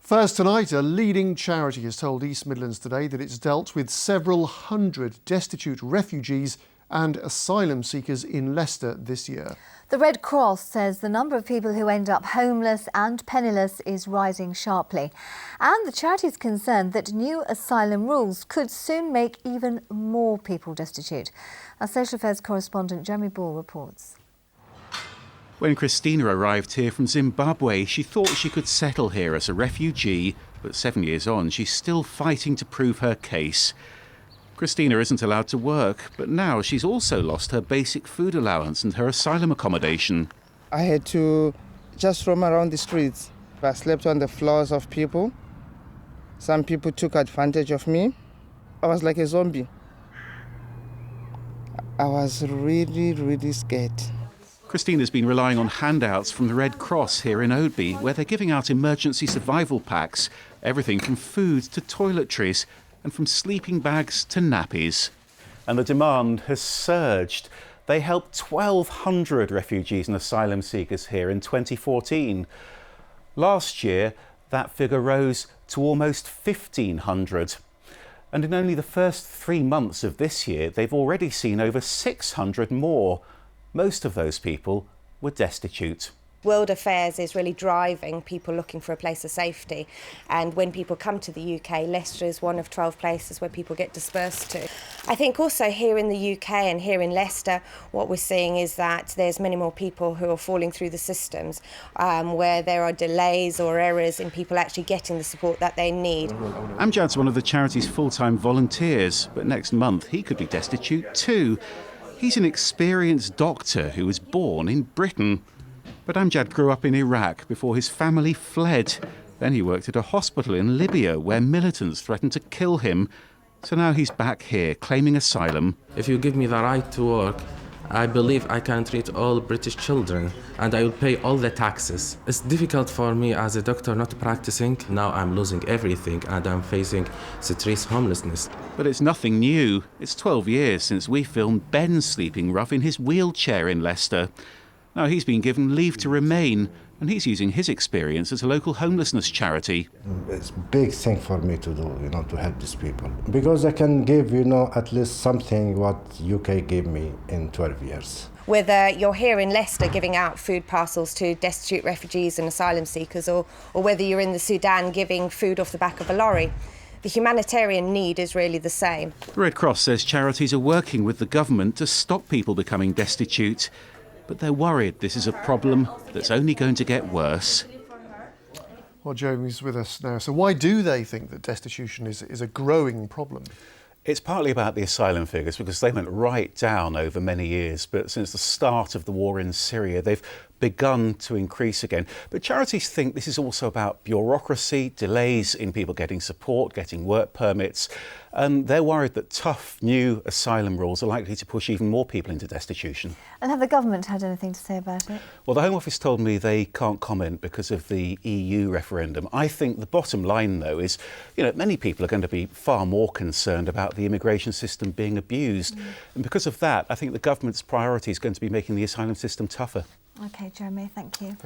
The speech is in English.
First tonight, a leading charity has told East Midlands Today that it's dealt with several hundred destitute refugees and asylum seekers in Leicester this year. The Red Cross says the number of people who end up homeless and penniless is rising sharply. And the charity is concerned that new asylum rules could soon make even more people destitute. Our social affairs correspondent Jeremy Ball reports. When Christina arrived here from Zimbabwe, she thought she could settle here as a refugee, but 7 years on, she's still fighting to prove her case. Christina isn't allowed to work, but now she's also lost her basic food allowance and her asylum accommodation. I had to just roam around the streets. I slept on the floors of people. Some people took advantage of me. I was like a zombie. I was really scared. Christina's been relying on handouts from the Red Cross here in Oadby, where they're giving out emergency survival packs, everything from food to toiletries, and from sleeping bags to nappies. And the demand has surged. They helped 1,200 refugees and asylum seekers here in 2014. Last year, that figure rose to almost 1,500. And in only the first 3 months of this year, they've already seen over 600 more. Most of those people were destitute. World Affairs is really driving people looking for a place of safety, and when people come to the UK, Leicester is one of 12 places where people get dispersed to. I think also here in the UK and here in Leicester, what we're seeing is that there's many more people who are falling through the systems, where there are delays or errors in people actually getting the support that they need. Amjad's one of the charity's full-time volunteers, but next month he could be destitute too. He's an experienced doctor who was born in Britain. But Amjad grew up in Iraq before his family fled. Then he worked at a hospital in Libya where militants threatened to kill him. So now he's back here claiming asylum. If you give me the right to work, I believe I can treat all British children and I will pay all the taxes. It's difficult for me as a doctor not practicing. Now I'm losing everything and I'm facing street homelessness. But it's nothing new. It's 12 years since we filmed Ben sleeping rough in his wheelchair in Leicester. Now he's been given leave to remain, and he's using his experience at a local homelessness charity. It's a big thing for me to do, to help these people. Because I can give, at least something what UK gave me in 12 years. Whether you're here in Leicester giving out food parcels to destitute refugees and asylum seekers, or whether you're in the Sudan giving food off the back of a lorry, the humanitarian need is really the same. The Red Cross says charities are working with the government to stop people becoming destitute. But they're worried this is a problem that's only going to get worse. Well, Jeremy's with us now. So why do they think that destitution is a growing problem? It's partly about the asylum figures because they went right down over many years, but since the start of the war in Syria, they've begun to increase again. But charities think this is also about bureaucracy, delays in people getting support, getting work permits, and they're worried that tough new asylum rules are likely to push even more people into destitution. And have the government had anything to say about it? Well, the Home Office told me they can't comment because of the EU referendum. I think the bottom line, though, is, many people are going to be far more concerned about the immigration system being abused. And because of that, I think the government's priority is going to be making the asylum system tougher. OK, Jeremy, thank you.